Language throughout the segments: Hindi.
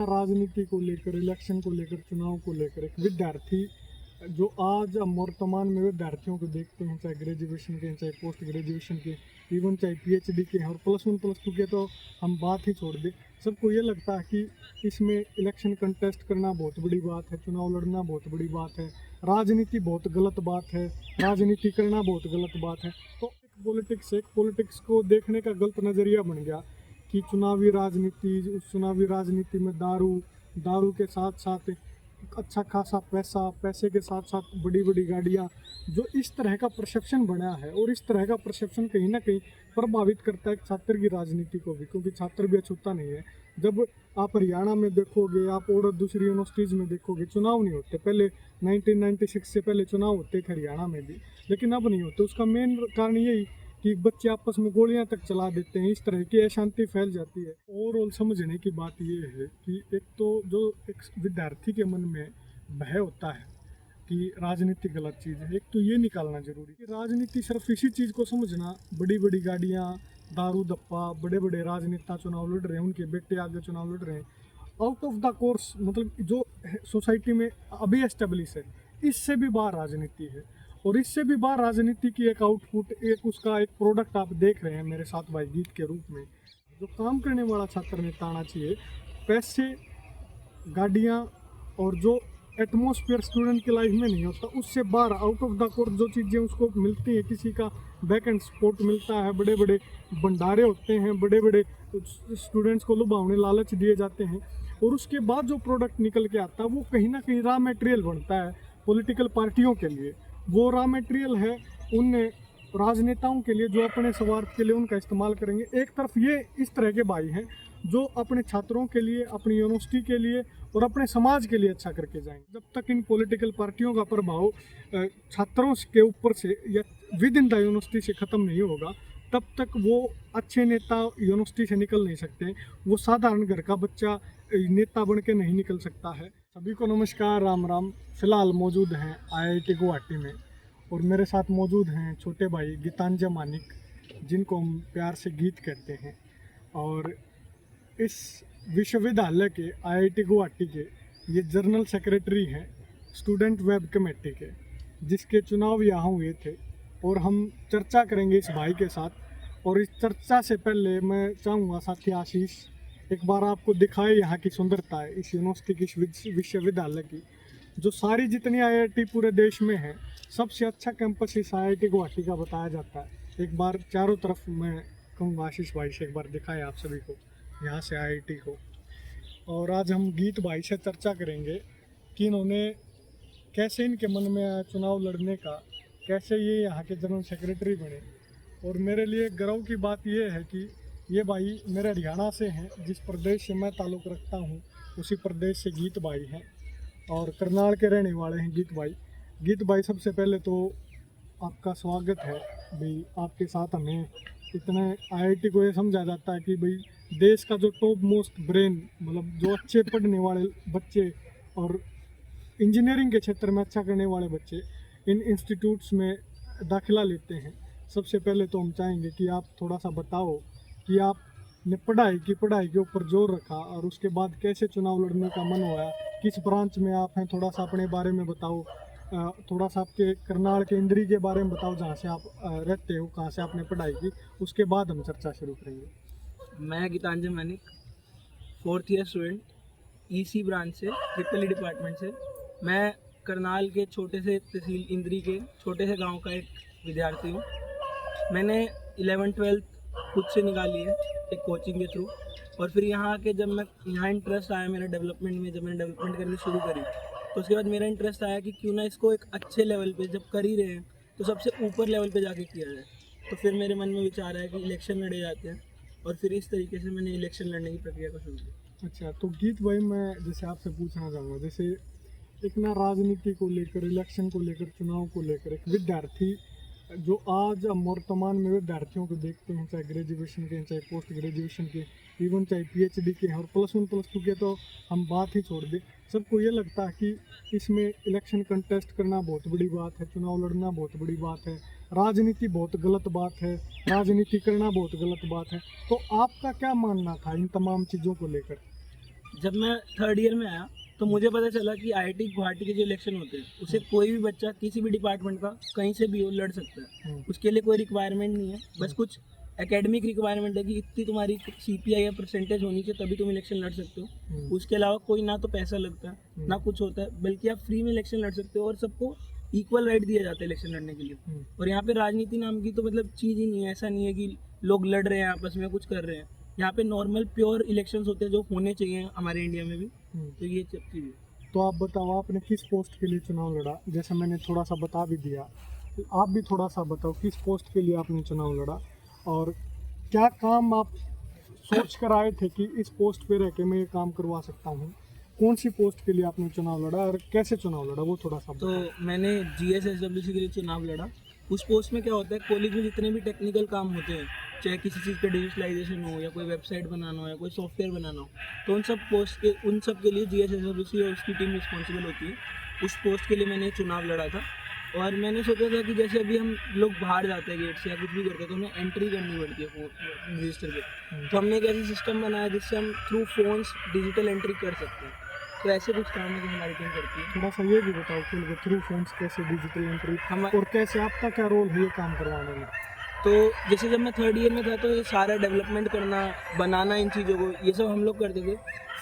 राजनीति को लेकर, इलेक्शन को लेकर, चुनाव को लेकर एक विद्यार्थी जो आज हम वर्तमान में विद्यार्थियों को देखते हैं, चाहे ग्रेजुएशन के, चाहे पोस्ट ग्रेजुएशन के, इवन चाहे पीएचडी के हैं और +1 +2 के, तो हम बात ही छोड़ दें। सबको ये लगता है कि इसमें इलेक्शन कंटेस्ट करना बहुत बड़ी बात है, चुनाव लड़ना बहुत बड़ी बात है, राजनीति बहुत गलत बात है, राजनीति करना बहुत गलत बात है। तो एक पॉलिटिक्स को देखने का गलत नज़रिया बन गया कि चुनावी राजनीति, उस चुनावी राजनीति में दारू के साथ साथ अच्छा खासा पैसे के साथ साथ बड़ी बड़ी गाड़ियाँ, जो इस तरह का परसेप्शन बना है। और इस तरह का परसेप्शन कहीं ना कहीं प्रभावित करता है छात्र की राजनीति को भी, क्योंकि छात्र भी अछूता नहीं है। जब आप हरियाणा में देखोगे, आप और दूसरी यूनिवर्सिटीज़ में देखोगे, चुनाव नहीं होते। पहले 1996 से पहले चुनाव होते थे हरियाणा में भी, लेकिन अब नहीं होते। उसका मेन कारण यही कि बच्चे आपस में गोलियां तक चला देते हैं, इस तरह की अशांति फैल जाती है। ओवरऑल समझने की बात ये है कि एक तो जो एक विद्यार्थी के मन में भय होता है कि राजनीति गलत चीज़ है, एक तो ये निकालना जरूरी है कि राजनीति सिर्फ इसी चीज़ को समझना, बड़ी बड़ी गाड़ियाँ, दारू दप्पा, बड़े बड़े राजनेता चुनाव लड़ रहे हैं, उनके बेटे आगे चुनाव लड़ रहे हैं, आउट ऑफ द कोर्स, मतलब जो सोसाइटी में अभी एस्टेब्लिश है, इससे भी बाहर राजनीति है। और इससे भी बाहर राजनीति की एक आउटपुट, एक उसका एक प्रोडक्ट आप देख रहे हैं मेरे साथ भाई गीत के रूप में। जो काम करने वाला छात्र नेता आना चाहिए, पैसे, गाड़ियाँ और जो एटमॉस्फेयर स्टूडेंट की लाइफ में नहीं होता, उससे बाहर आउट ऑफ द कोर्स जो चीज़ें उसको मिलती हैं, किसी का बैक एंड सपोर्ट मिलता है, बड़े बड़े भंडारे होते हैं, बड़े बड़े स्टूडेंट्स को लुभावने लालच दिए जाते हैं, और उसके बाद जो प्रोडक्ट निकल के आता है वो कहीं ना कहीं रॉ मटेरियल बनता है पॉलिटिकल पार्टियों के लिए। वो रॉ मटेरियल है उन राजनेताओं के लिए जो अपने स्वार्थ के लिए उनका इस्तेमाल करेंगे। एक तरफ ये इस तरह के भाई हैं जो अपने छात्रों के लिए, अपनी यूनिवर्सिटी के लिए और अपने समाज के लिए अच्छा करके जाएंगे। जब तक इन पॉलिटिकल पार्टियों का प्रभाव छात्रों के ऊपर से या विद इन द यूनिवर्सिटी से ख़त्म नहीं होगा, तब तक वो अच्छे नेता यूनिवर्सिटी से निकल नहीं सकते। वो साधारण घर का बच्चा नेता बन के नहीं निकल सकता है। सभी को नमस्कार, राम राम। फिलहाल मौजूद हैं आईआईटी गुवाहाटी में, और मेरे साथ मौजूद हैं छोटे भाई गीतांजय मानिक, जिनको हम प्यार से गीत कहते हैं। और इस विश्वविद्यालय के आईआईटी गुवाहाटी के ये जनरल सेक्रेटरी हैं स्टूडेंट वेब कमेटी के, जिसके चुनाव यहाँ हुए थे। और हम चर्चा करेंगे इस भाई के साथ। और इस चर्चा से पहले मैं चाहूँगा साथी आशीष एक बार आपको दिखाए यहाँ की सुंदरता है, इस यूनिवर्सिटी की, इस विश्वविद्यालय की। जो सारी जितनी आईआईटी पूरे देश में है, सबसे अच्छा कैंपस इस आईआईटी गुवाहाटी का बताया जाता है। एक बार चारों तरफ मैं कहूँगा आशीष भाई से एक बार दिखाएं आप सभी को यहाँ से आईआईटी को। और आज हम गीत भाई से चर्चा करेंगे कि इन्होंने कैसे, इनके मन में आया चुनाव लड़ने का, कैसे ये यहाँ के जनरल सेक्रेटरी बने। और मेरे लिए गर्व की बात यह है कि ये भाई मेरे हरियाणा से हैं, जिस प्रदेश से मैं ताल्लुक़ रखता हूँ उसी प्रदेश से गीत भाई हैं, और करनाल के रहने वाले हैं गीत भाई। गीत भाई, सबसे पहले तो आपका स्वागत है भाई। आपके साथ हमें इतने आईआईटी को ये समझा जाता है कि भाई देश का जो टॉप मोस्ट ब्रेन, मतलब जो अच्छे पढ़ने वाले बच्चे और इंजीनियरिंग के क्षेत्र में अच्छा करने वाले बच्चे इन इंस्टीट्यूट्स में दाखिला लेते हैं। सबसे पहले तो हम चाहेंगे कि आप थोड़ा सा बताओ कि आपने पढ़ाई के ऊपर जोर रखा, और उसके बाद कैसे चुनाव लड़ने का मन हुआ, किस ब्रांच में आप हैं, थोड़ा सा अपने बारे में बताओ। थोड़ा सा आपके करनाल के इंद्री के बारे में बताओ, जहाँ से आप रहते हो, कहाँ से आपने पढ़ाई की। उसके बाद हम चर्चा शुरू करेंगे। मैं Geetanjay Manik, 4th year student, EC branch से, ट्रिपल ई डिपार्टमेंट से। मैं करनाल के छोटे से तहसील इंद्री के छोटे से गांव का एक विद्यार्थी हूँ। मैंने 11th-12th खुद से निकाली है एक कोचिंग के थ्रू। और फिर यहाँ आके जब मैं यहाँ इंटरेस्ट आया मेरा डेवलपमेंट में, जब मैंने डेवलपमेंट करनी शुरू करी, तो उसके बाद मेरा इंटरेस्ट आया कि क्यों ना इसको एक अच्छे लेवल पे जब कर ही रहे हैं तो सबसे ऊपर लेवल पे जाके किया जाए। तो फिर मेरे मन में विचार आया कि इलेक्शन लड़े जाते हैं, और फिर इस तरीके से मैंने इलेक्शन लड़ने की प्रक्रिया को शुरू किया। अच्छा, तो गीत भाई मैं जैसे आपसे पूछना चाहूँगा, जैसे एक ना राजनीति को लेकर, इलेक्शन को लेकर, चुनाव को लेकर एक विद्यार्थी जो आज हम वर्तमान में विद्यार्थियों को देखते हैं, चाहे ग्रेजुएशन के, चाहे पोस्ट ग्रेजुएशन के, इवन चाहे पीएचडी के हैं और +1 +2 के, तो हम बात ही छोड़ दें। सबको ये लगता है कि इसमें इलेक्शन कंटेस्ट करना बहुत बड़ी बात है, चुनाव लड़ना बहुत बड़ी बात है, राजनीति बहुत गलत बात है, राजनीति करना बहुत गलत बात है। तो आपका क्या मानना था इन तमाम चीज़ों को लेकर? जब मैं थर्ड ईयर में आया तो मुझे पता चला कि आईआईटी गुवाहाटी के जो इलेक्शन होते हैं उसे कोई भी बच्चा किसी भी डिपार्टमेंट का कहीं से भी वो लड़ सकता है। उसके लिए कोई रिक्वायरमेंट नहीं है, बस कुछ एकेडमिक रिक्वायरमेंट है कि इतनी तुम्हारी सीपीआई या परसेंटेज होनी चाहिए तभी तुम इलेक्शन लड़ सकते हो। उसके अलावा कोई ना तो पैसा लगता है ना कुछ होता है, बल्कि आप फ्री में इलेक्शन लड़ सकते हो और सबको इक्वल राइट दिया जाता है इलेक्शन लड़ने के लिए। और यहाँ पे राजनीति नाम की तो मतलब चीज़ ही नहीं है। ऐसा नहीं है कि लोग लड़ रहे हैं आपस में कुछ कर रहे हैं। यहाँ पे नॉर्मल प्योर इलेक्शंस होते हैं जो होने चाहिए हमारे इंडिया में भी। तो ये सब चीज़ है। तो आप बताओ आपने किस पोस्ट के लिए चुनाव लड़ा? जैसे मैंने थोड़ा सा बता भी दिया, तो आप भी थोड़ा सा बताओ किस पोस्ट के लिए आपने चुनाव लड़ा और क्या काम आप सोच कर आए थे कि इस पोस्ट पे रह के मैं ये काम करवा सकता हूँ? कौन सी पोस्ट के लिए आपने चुनाव लड़ा और कैसे चुनाव लड़ा वो थोड़ा सा तो बताओ। मैंने जीएसएसडब्ल्यूसी के लिए चुनाव लड़ा। उस पोस्ट में क्या होता है, कॉलेज में जितने भी टेक्निकल काम होते हैं, चाहे किसी चीज़ का डिजिटलाइजेशन हो या कोई वेबसाइट बनाना हो या कोई सॉफ्टवेयर बनाना हो, तो उन सब के लिए जीएसएसडब्ल्यूसी और उसकी टीम रिस्पॉन्सिबल होती है। उस पोस्ट के लिए मैंने चुनाव लड़ा था और मैंने सोचा था कि जैसे अभी हम लोग बाहर जाते हैं गेट से या कुछ भी करते हैं तो हमें एंट्री करनी पड़ती है रजिस्टर पे। तो हमने एक ऐसा सिस्टम बनाया जिससे हम थ्रू फोन्स डिजिटल एंट्री कर सकते हैं। तो ऐसे कुछ काम है जो हमारी टीम करती है। थोड़ा सा ये भी बताओ कि थ्रू फोन्स कैसे डिजिटल एंट्री हम और कैसे आपका क्या रोल है ये काम करवाने में? तो जैसे जब मैं थर्ड ईयर में था तो ये सारा डेवलपमेंट करना, बनाना इन चीज़ों को, ये सब हम लोग करते थे।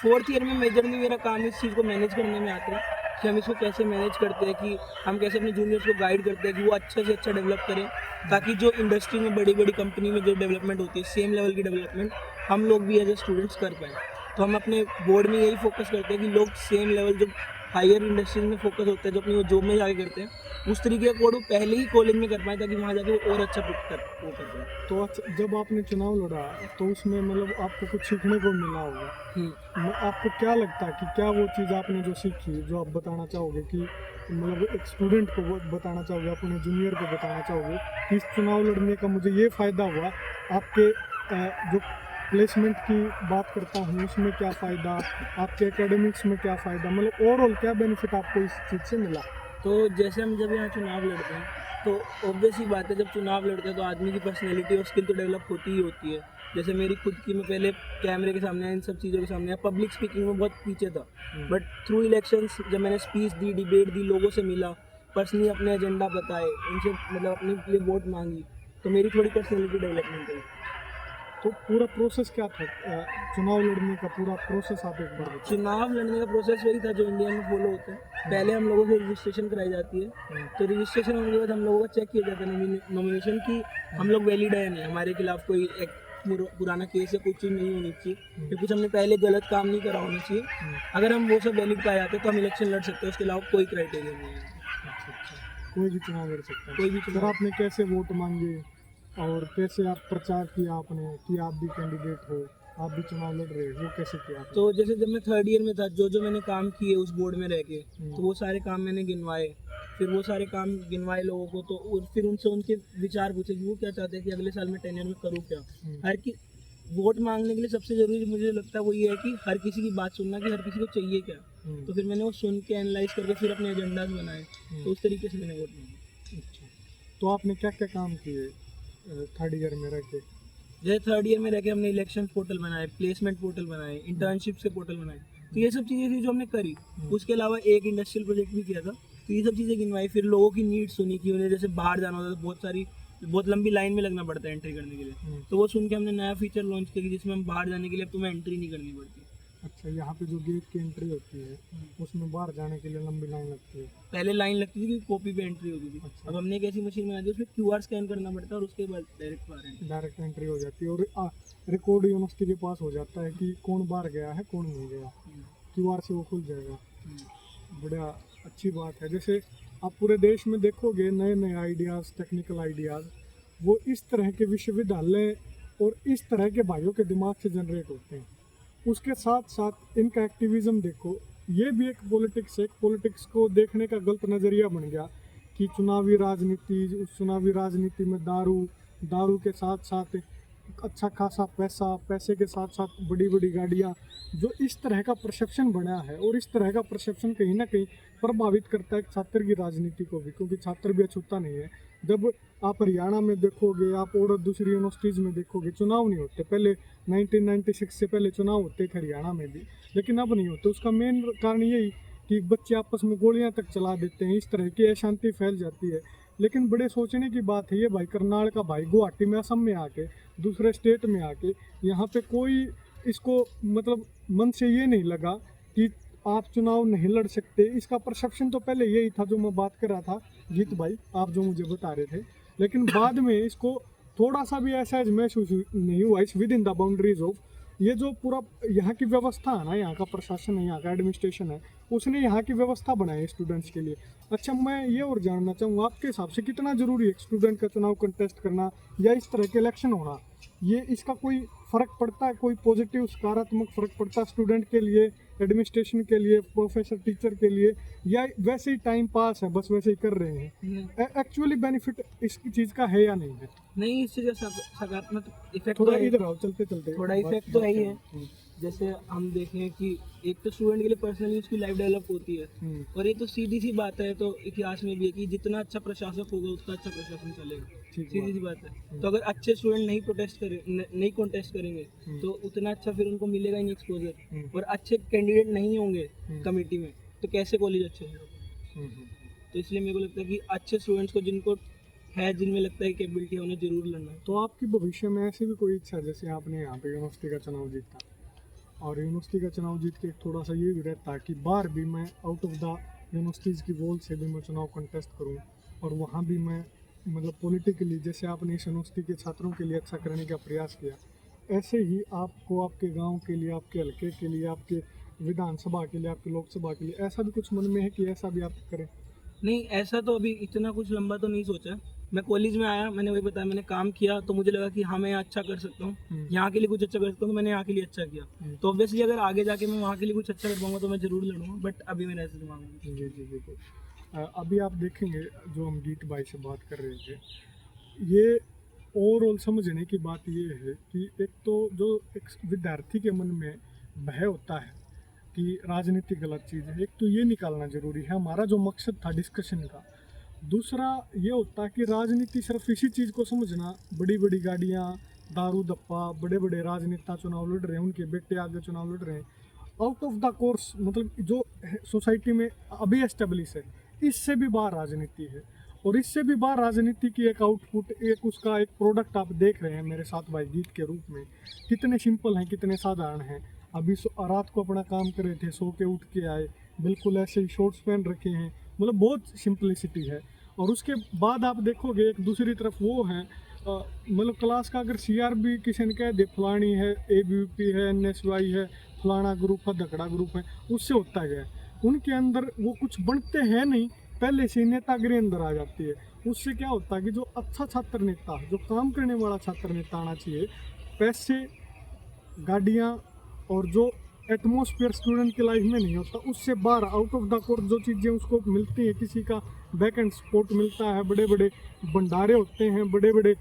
फोर्थ ईयर में मेजरली मेरा काम इस चीज़ को मैनेज करने में आता है कि हम इसको कैसे मैनेज करते हैं, कि हम कैसे अपने जूनियर्स को गाइड करते हैं कि वो अच्छा से अच्छा डेवलप करें, ताकि जो इंडस्ट्री में बड़ी बड़ी कंपनी में जो डेवलपमेंट होती है सेम लेवल की डेवलपमेंट हम लोग भी एज ए स्टूडेंट्स कर पाएँ। तो हम अपने बोर्ड में यही फोकस करते हैं कि लोग सेम लेवल जो हायर इंडस्ट्रीज में फोकस होता है, जो अपनी वो जॉब में जाके करते हैं, उस तरीके का कोड वो पहले ही कॉलेज में कर पाए ताकि वहाँ जाके वो और अच्छा वो कर पाए। तो अच्छा, जब आपने चुनाव लड़ा तो उसमें मतलब आपको कुछ सीखने को मिला होगा। आपको क्या लगता है कि क्या वो चीज़ आपने जो सीखी जो आप बताना चाहोगे कि मतलब एक स्टूडेंट को वो बताना चाहोगे, अपने जूनियर को बताना चाहोगे कि इस चुनाव लड़ने का मुझे ये फ़ायदा हुआ, आपके जो प्लेसमेंट की बात करता हूँ उसमें क्या फ़ायदा, आपके एकेडमिक्स में क्या फ़ायदा, मतलब ओवरऑल क्या बेनिफिट आपको इस चीज़ से मिला? तो जैसे हम जब यहाँ चुनाव लड़ते हैं तो ऑब्वियस ही बात है, जब चुनाव लड़ते हैं तो आदमी की पर्सनैलिटी और स्किल तो डेवलप होती ही होती है। जैसे मेरी खुद की, मैं पहले कैमरे के सामने इन सब चीज़ों के सामने पब्लिक स्पीकिंग में बहुत पीछे था, बट थ्रू इलेक्शंस जब मैंने स्पीच दी, डिबेट दी, लोगों से मिला, पर्सनली अपने एजेंडा बताए, उनसे मतलब अपने लिए वोट मांगी, तो मेरी थोड़ी पर्सनैलिटी डेवलपमेंट हुई। तो पूरा प्रोसेस क्या था? चुनाव लड़ने का पूरा प्रोसेस आप एक बार बताओ। चुनाव लड़ने का प्रोसेस वही था जो इंडिया में फॉलो होता है। पहले हम लोगों से रजिस्ट्रेशन कराई जाती है, तो रजिस्ट्रेशन होने के बाद हम लोगों का चेक किया जाता है नॉमिनेशन की हम लोग वैलिड है नहीं, हमारे खिलाफ कोई एक पुराना केस या कुछ चीज़ नहीं होनी चाहिए, या कुछ हमने पहले गलत काम नहीं करा होना चाहिए। अगर हम वो सब वैलिड पाए जाते हैं तो हम इलेक्शन लड़ सकते हैं, उसके अलावा कोई क्राइटेरिया नहीं है। अच्छा, कोई भी चुनाव लड़ सकता है। कोई भी फिर चुनाव। आपने कैसे वोट मांगे और कैसे आप प्रचार किया आपने कि आप भी कैंडिडेट हो, आप भी चुनाव लड़ रहे हो, वो कैसे किया आपने? तो जैसे जब मैं थर्ड ईयर में था, जो जो मैंने काम किए उस बोर्ड में रह के, तो वो सारे काम मैंने गिनवाए। फिर वो सारे काम गिनवाए लोगों को, तो और फिर उनसे उनके विचार पूछे कि वो क्या चाहते हैं कि अगले साल में टेन्योर में करूँ क्या। हर की वोट मांगने के लिए सबसे ज़रूरी मुझे लगता है वो ये है कि हर किसी की बात सुनना, कि हर किसी को चाहिए क्या। तो फिर मैंने वो सुन के एनालाइज करके फिर अपने एजेंडाज बनाए, तो उस तरीके से मैंने वोट मांगा। अच्छा, तो आपने क्या क्या काम किए थर्ड ईयर में रह के? जैसे थर्ड ईयर में रह के हमने इलेक्शन पोर्टल बनाए, प्लेसमेंट पोर्टल बनाए, इंटर्नशिप से पोर्टल बनाए, तो ये सब चीज़ें थी जो हमने करी। उसके अलावा एक इंडस्ट्रियल प्रोजेक्ट भी किया था, तो ये सब चीज़ें गिनवाई। फिर लोगों की नीड सुनी कि उन्हें जैसे बाहर जाना होता है तो बहुत लंबी लाइन में लगना पड़ता है एंट्री करने के लिए, तो वो सुन के हमने नया फीचर लॉन्च किया कि जिसमें हम बाहर जाने के लिए अब तुम्हें एंट्री नहीं करनी पड़ती। अच्छा, यहाँ पे जो गेट की एंट्री होती है उसमें बाहर जाने के लिए लंबी लाइन लगती है। पहले लाइन लगती थी कि कॉपी पे एंट्री होती थी। अच्छा। अब हमने एक ऐसी मशीन बना दी उसमें क्यूआर स्कैन करना पड़ता है और उसके बाद डायरेक्ट बाहर एंट्री। डायरेक्ट एंट्री हो जाती है और रिकॉर्ड यूनिवर्सिटी के पास हो जाता है कि कौन बाहर गया है कौन नहीं गया, क्यूआर से वो खुल जाएगा। बढ़िया, अच्छी बात है। जैसे आप पूरे देश में देखोगे नए नए आइडियाज़, टेक्निकल आइडियाज़ वो इस तरह के विश्वविद्यालय और इस तरह के भाइयों के दिमाग से जनरेट होते हैं। उसके साथ साथ इनका एक्टिविज़म देखो, ये भी एक पॉलिटिक्स है। पॉलिटिक्स को देखने का गलत नज़रिया बन गया कि चुनावी राजनीति, उस चुनावी राजनीति में दारू के साथ साथ अच्छा खासा पैसा, पैसे के साथ साथ बड़ी बड़ी गाड़ियाँ, जो इस तरह का परसेप्शन बना है, और इस तरह का परसेप्शन कहीं ना कहीं प्रभावित करता है छात्र की राजनीति को भी, क्योंकि छात्र भी अछूता नहीं है। जब आप हरियाणा में देखोगे, आप और दूसरी यूनिवर्सिटीज़ में देखोगे, चुनाव नहीं होते। पहले 1996 से पहले चुनाव होते थे हरियाणा में भी, लेकिन अब नहीं होते। उसका मेन कारण यही कि बच्चे आपस में गोलियां तक चला देते हैं, इस तरह की अशांति फैल जाती है। लेकिन बड़े सोचने की बात है, ये भाई करनाल का भाई गुवाहाटी में, असम में आके, दूसरे स्टेट में आके, यहाँ पे कोई इसको मतलब मन से ये नहीं लगा कि आप चुनाव नहीं लड़ सकते। इसका परसेप्शन तो पहले यही था जो मैं बात कर रहा था, जीत भाई आप जो मुझे बता रहे थे। लेकिन बाद में इसको थोड़ा सा भी ऐसा महसूस नहीं हुआ, इस with in the boundaries of, ये जो पूरा यहाँ की व्यवस्था है ना, यहाँ का प्रशासन है, यहाँ का एडमिनिस्ट्रेशन है, उसने यहाँ की व्यवस्था बनाई है स्टूडेंट्स के लिए। अच्छा, मैं ये और जानना चाहूँगा, आपके हिसाब से कितना ज़रूरी है स्टूडेंट का चुनाव कंटेस्ट करना, या इस तरह के इलेक्शन होना? ये इसका कोई फ़र्क पड़ता है, कोई पॉजिटिव सकारात्मक फ़र्क पड़ता है स्टूडेंट के लिए, एडमिनिस्ट्रेशन के लिए, प्रोफेसर टीचर के लिए, या वैसे ही टाइम पास है, बस वैसे ही कर रहे हैं? एक्चुअली बेनिफिट इस चीज़ का है या नहीं है? नहीं, इस चीज़ का सकारात्मक इफेक्ट थोड़ा इधर आओ, चलते चलते थोड़ा इफेक्ट तो है ही है। जैसे हम देखें कि एक तो स्टूडेंट के लिए पर्सनली उसकी लाइफ डेवलप होती है, और ये तो सीधी सी बात है, तो इतिहास में भी है कि जितना अच्छा प्रशासक होगा उतना अच्छा प्रशासन चलेगा, सीधी सी बात है। तो अगर अच्छे स्टूडेंट नहीं नहीं कॉन्टेस्ट करेंगे तो उतना अच्छा फिर उनको मिलेगा नहीं एक्सपोजर, और अच्छे कैंडिडेट नहीं होंगे कमेटी में तो कैसे कॉलेज अच्छे होगा। तो इसलिए मेरे को लगता है कि अच्छे स्टूडेंट्स को जिनको है, जिनमें लगता है कैपेबिलिटी है, उन्हें जरूर लड़ना है। तो आपकी भविष्य में ऐसी भी कोई इच्छा, जैसे आपने यहाँ पे यूनिवर्सिटी का चुनाव जीता, और यूनिवर्सिटी का चुनाव जीत के थोड़ा सा ये भी रहता है कि बाहर भी मैं आउट ऑफ द यूनिवर्सिटीज़ की वॉल से भी मैं चुनाव कंटेस्ट करूँ, और वहाँ भी मैं मतलब पॉलिटिकली, जैसे आपने इस यूनिवर्सिटी के छात्रों के लिए अच्छा करने का प्रयास किया, ऐसे ही आपको आपके गांव के लिए, आपके हल्के के लिए, आपके विधानसभा के लिए, आपके लोकसभा के लिए, ऐसा भी कुछ मन में है कि ऐसा भी आप करें? नहीं, ऐसा तो अभी इतना कुछ लंबा तो नहीं सोचा। मैं कॉलेज में आया, मैंने वही बताया, मैंने काम किया तो मुझे लगा कि हाँ मैं यहाँ अच्छा कर सकता हूँ, यहाँ के लिए कुछ अच्छा कर सकता हूँ, तो मैंने यहाँ के लिए अच्छा किया। तो ऑब्वियसली अगर आगे जाके मैं वहाँ के लिए कुछ अच्छा कर पाऊंगा तो मैं ज़रूर लड़ूंगा, बट अभी मेरा ऐसे दिमाग में। जी जी बिल्कुल। अभी आप देखेंगे, जो हम गीत भाई से बात कर रहे थे, ये ओवरऑल समझने की बात ये है कि एक तो जो एक विद्यार्थी के मन में भय होता है कि राजनीति गलत चीज़ है, एक तो ये निकालना ज़रूरी है, हमारा जो मकसद था डिस्कशन का। दूसरा ये होता है कि राजनीति सिर्फ इसी चीज़ को समझना, बड़ी बड़ी गाड़ियाँ, दारू दप्पा, बड़े बड़े राजनेता चुनाव लड़ रहे हैं, उनके बेटे आगे चुनाव लड़ रहे हैं, आउट ऑफ द कोर्स, मतलब जो सोसाइटी में अभी एस्टेब्लिश है, इससे भी बाहर राजनीति है। और इससे भी बाहर राजनीति की एक आउटपुट, एक उसका एक प्रोडक्ट आप देख रहे हैं मेरे साथ भाई गीत के रूप में, कितने सिंपल हैं, कितने साधारण हैं। अभी रात को अपना काम कर रहे थे, सो के उठ के आए, बिल्कुल ऐसे ही शॉर्ट्स पहन रखे हैं, मतलब बहुत सिंपलिसिटी है। और उसके बाद आप देखोगे एक दूसरी तरफ वो है, मतलब क्लास का अगर CRB किसी ने कह दे फलानी है, ABVP है, NSY है, फलाना ग्रुप है, धकड़ा ग्रुप है, उससे होता गया उनके अंदर वो कुछ बनते हैं नहीं, पहले से नेतागिरी अंदर आ जाती है। उससे क्या होता है कि जो अच्छा छात्र नेता, जो काम करने वाला छात्र नेता आना चाहिए, पैसे, गाड़ियाँ और जो एटमॉस्फेयर स्टूडेंट की लाइफ में नहीं होता, उससे बाहर आउट ऑफ द कोर्स जो चीज़ें उसको मिलती हैं, किसी का बैक एंड सपोर्ट मिलता है, बड़े बड़े भंडारे होते हैं, बड़े बड़े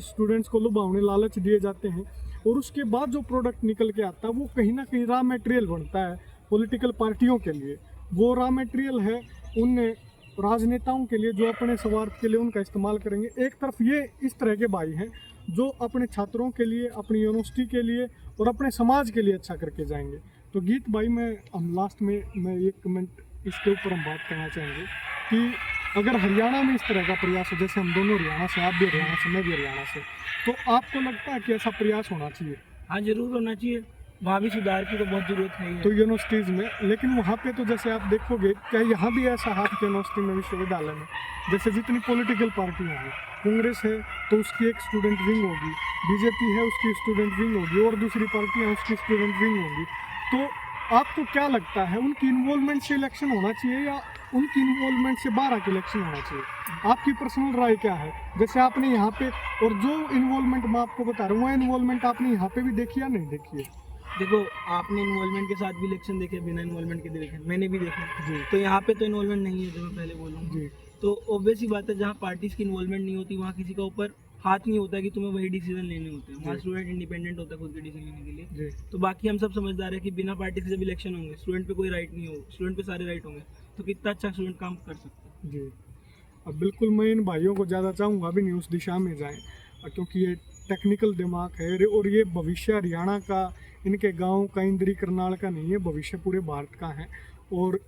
स्टूडेंट्स को लुभावने लालच दिए जाते हैं, और उसके बाद जो प्रोडक्ट निकल के आता है वो कहीं ना कहीं रॉ मटेरियल बनता है पॉलिटिकल पार्टियों के लिए। वो रॉ मटेरियल है उन राजनेताओं के लिए जो अपने स्वार्थ के लिए उनका इस्तेमाल करेंगे। एक तरफ ये इस तरह के भाई हैं जो अपने छात्रों के लिए, अपनी यूनिवर्सिटी के लिए और अपने समाज के लिए अच्छा करके जाएंगे। तो गीत भाई, हम लास्ट में मैं एक कमेंट इसके ऊपर हम बात करना चाहेंगे कि अगर हरियाणा में इस तरह का प्रयास हो, जैसे हम दोनों हरियाणा से, आप भी हरियाणा से, मैं भी हरियाणा से, तो आपको लगता है कि ऐसा प्रयास होना चाहिए? हाँ, जरूर होना चाहिए। वहाँ भी सुधार की तो बहुत ज़रूरत है। तो यूनिवर्सिटीज़ में, लेकिन वहाँ पे तो जैसे आप देखोगे, क्या यहाँ भी ऐसा हाथ के यूनिवर्सिटी में, विश्वविद्यालय में, जैसे जितनी पॉलिटिकल पार्टियाँ हैं, कांग्रेस है तो उसकी एक स्टूडेंट विंग होगी, BJP है उसकी स्टूडेंट विंग होगी, और दूसरी पार्टियाँ उसकी स्टूडेंट विंग होगी। तो आपको क्या लगता है, उनकी इन्वॉल्वमेंट से इलेक्शन होना चाहिए या उनकी इन्वॉल्वमेंट से बाहर आके इलेक्शन होना चाहिए? आपकी पर्सनल राय क्या है? जैसे आपने यहाँ पे, और जो इन्वॉल्वमेंट मैं आपको बता रहा हूँ, वो इन्वॉल्वमेंट आपने यहाँ पे भी देखी या नहीं देखी है? देखो, आपने इन्वॉल्वमेंट के साथ भी इलेक्शन देखे, बिना इन्वॉल्वमेंट के देखे मैंने भी देखा जी। तो यहाँ पे तो इन्वॉल्वमेंट नहीं है, जो मैं पहले बोलूँ जी। तो ऑब्वियस ही बात है, जहाँ पार्टीज की इन्वॉल्वमेंट नहीं होती वहाँ किसी का ऊपर हाथ नहीं होता कि तुम्हें वही डिसीजन लेने होते हैं, वहाँ जी। स्टूडेंट इंडिपेंडेंट होता है खुद के डिसीजन लेने के लिए। जी तो बाकी हम सब समझदार है कि बिना पार्टी से जब इलेक्शन होंगे, स्टूडेंट पे कोई राइट नहीं हो, स्टूडेंट पे सारे राइट होंगे, तो कितना अच्छा स्टूडेंट काम कर सकता है। जी। अब बिल्कुल मैं इन भाइयों को ज़्यादा चाहूँगा भी नहीं उस दिशा में जाएं, क्योंकि ये टेक्निकल दिमाग है और ये भविष्य हरियाणा का, इनके गांव का, इंद्री करनाल का नहीं है, भविष्य पूरे भारत का है। और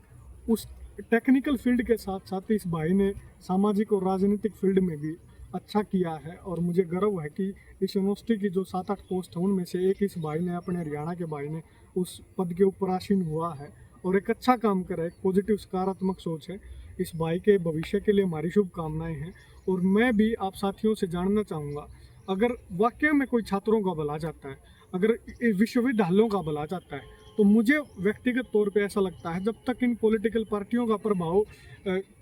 उस टेक्निकल फील्ड के साथ साथ इस भाई ने सामाजिक और राजनीतिक फील्ड में भी अच्छा किया है, और मुझे गर्व है कि इस यूनिवर्सिटी की जो 7-8 पोस्ट हैं उनमें से एक इस भाई ने, अपने हरियाणा के भाई ने उस पद के ऊपर आसीन हुआ है और एक अच्छा काम करा है। एक पॉजिटिव सकारात्मक सोच है। इस भाई के भविष्य के लिए हमारी शुभकामनाएं हैं। और मैं भी आप साथियों से जानना चाहूँगा, अगर वाकई में कोई छात्रों का भला चाहता है, अगर विश्वविद्यालयों का भला चाहता है, तो मुझे व्यक्तिगत तौर पे ऐसा लगता है जब तक इन पॉलिटिकल पार्टियों का प्रभाव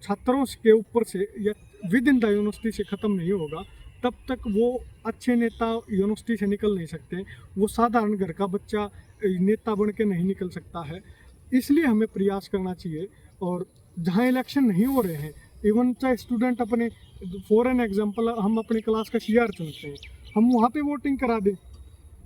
छात्रों के ऊपर से या विद इन द यूनिवर्सिटी से ख़त्म नहीं होगा, तब तक वो अच्छे नेता यूनिवर्सिटी से निकल नहीं सकते। वो साधारण घर का बच्चा नेता बन के नहीं निकल सकता है। इसलिए हमें प्रयास करना चाहिए। और जहाँ इलेक्शन नहीं हो रहे हैं, इवन चाहे स्टूडेंट अपने, फॉर एन एग्जांपल हम अपनी क्लास का सीआर चुनते हैं, हम वहाँ पे वोटिंग करा दें।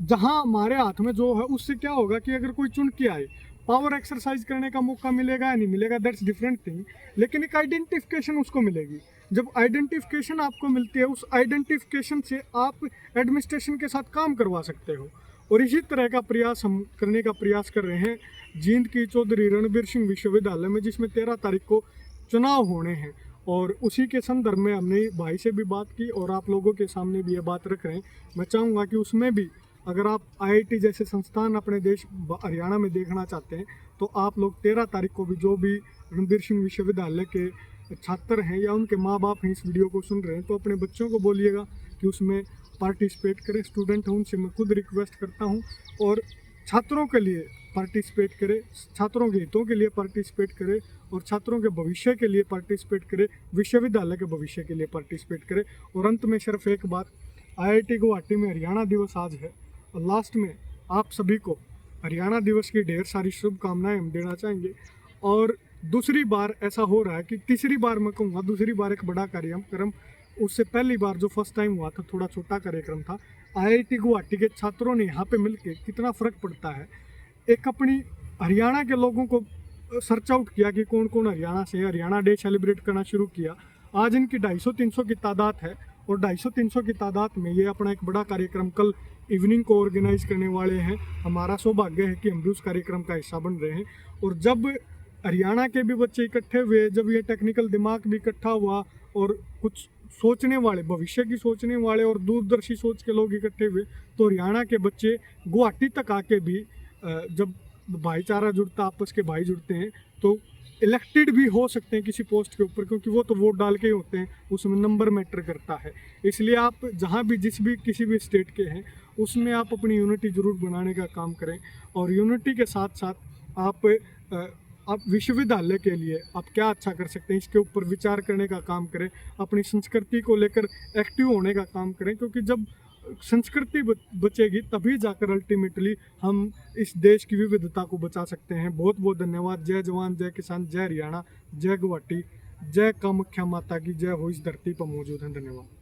जहाँ हमारे हाथ में जो है उससे क्या होगा कि अगर कोई चुन के आए, पावर एक्सरसाइज करने का मौका मिलेगा या नहीं मिलेगा, दैट्स डिफरेंट थिंग, लेकिन एक आइडेंटिफिकेशन उसको मिलेगी। जब आइडेंटिफिकेशन आपको मिलती है, उस आइडेंटिफिकेशन से आप एडमिनिस्ट्रेशन के साथ काम करवा सकते हो। और इसी तरह का प्रयास हम करने का प्रयास कर रहे हैं जींद की चौधरी रणबीर सिंह विश्वविद्यालय में, जिसमें 13 तारीख को चुनाव होने हैं। और उसी के संदर्भ में हमने भाई से भी बात की और आप लोगों के सामने भी ये बात रख रहे हैं। मैं चाहूँगा कि उसमें भी अगर आप आईआईटी जैसे संस्थान अपने देश हरियाणा में देखना चाहते हैं, तो आप लोग 13 तारीख को भी, जो भी रणबीर सिंह विश्वविद्यालय के छात्र हैं या उनके माँ बाप हैं इस वीडियो को सुन रहे हैं, तो अपने बच्चों को बोलिएगा कि उसमें पार्टिसिपेट करें। स्टूडेंट हैं उनसे मैं खुद रिक्वेस्ट करता हूँ, और छात्रों के लिए पार्टिसिपेट करें, छात्रों के हितों के लिए पार्टिसिपेट करें, और छात्रों के भविष्य के लिए पार्टिसिपेट करें, विश्वविद्यालय के भविष्य के लिए पार्टिसिपेट करें। और अंत में सिर्फ एक बात, आईआईटी गुवाहाटी में हरियाणा दिवस आज है, और लास्ट में आप सभी को हरियाणा दिवस की ढेर सारी शुभकामनाएं हम देना चाहेंगे। और दूसरी बार ऐसा हो रहा है कि, तीसरी बार मैं कहूँगा, दूसरी बार एक बड़ा कार्यक्रम, उससे पहली बार जो फर्स्ट टाइम हुआ था थोड़ा छोटा कार्यक्रम था। आईआईटी गुवाहाटी के छात्रों ने यहाँ पे मिलके कितना फ़र्क पड़ता है, एक अपनी हरियाणा के लोगों को सर्च आउट किया कि कौन कौन हरियाणा से है, हरियाणा डे सेलिब्रेट करना शुरू किया। आज इनकी 250-300 की तादाद है, और 250-300 की तादाद में ये अपना एक बड़ा कार्यक्रम कल इवनिंग को ऑर्गेनाइज करने वाले हैं। हमारा सौभाग्य है कि हम भी उस कार्यक्रम का हिस्सा बन रहे हैं। और जब हरियाणा के भी बच्चे इकट्ठे हुए, जब ये टेक्निकल दिमाग भी इकट्ठा हुआ, और कुछ सोचने वाले, भविष्य की सोचने वाले और दूरदर्शी सोच के लोग इकट्ठे हुए, तो हरियाणा के बच्चे गुवाहाटी तक आके भी, जब भाईचारा जुड़ता, आपस के भाई जुड़ते हैं, तो इलेक्टेड भी हो सकते हैं किसी पोस्ट के ऊपर, क्योंकि वो तो वोट डाल के ही होते हैं, उसमें नंबर मैटर करता है। इसलिए आप जहाँ भी, जिस भी, किसी भी स्टेट के हैं, उसमें आप अपनी यूनिटी ज़रूर बनाने का काम करें। और यूनिटी के साथ साथ आप विश्वविद्यालय के लिए आप क्या अच्छा कर सकते हैं, इसके ऊपर विचार करने का काम करें। अपनी संस्कृति को लेकर एक्टिव होने का काम करें, क्योंकि जब संस्कृति बचेगी तभी जाकर अल्टीमेटली हम इस देश की विविधता को बचा सकते हैं। बहुत बहुत धन्यवाद। जय जवान, जय किसान, जय हरियाणा, जय गुवाहाटी, जय कामाख्या माता की जय हो इस धरती पर मौजूद हैं। धन्यवाद।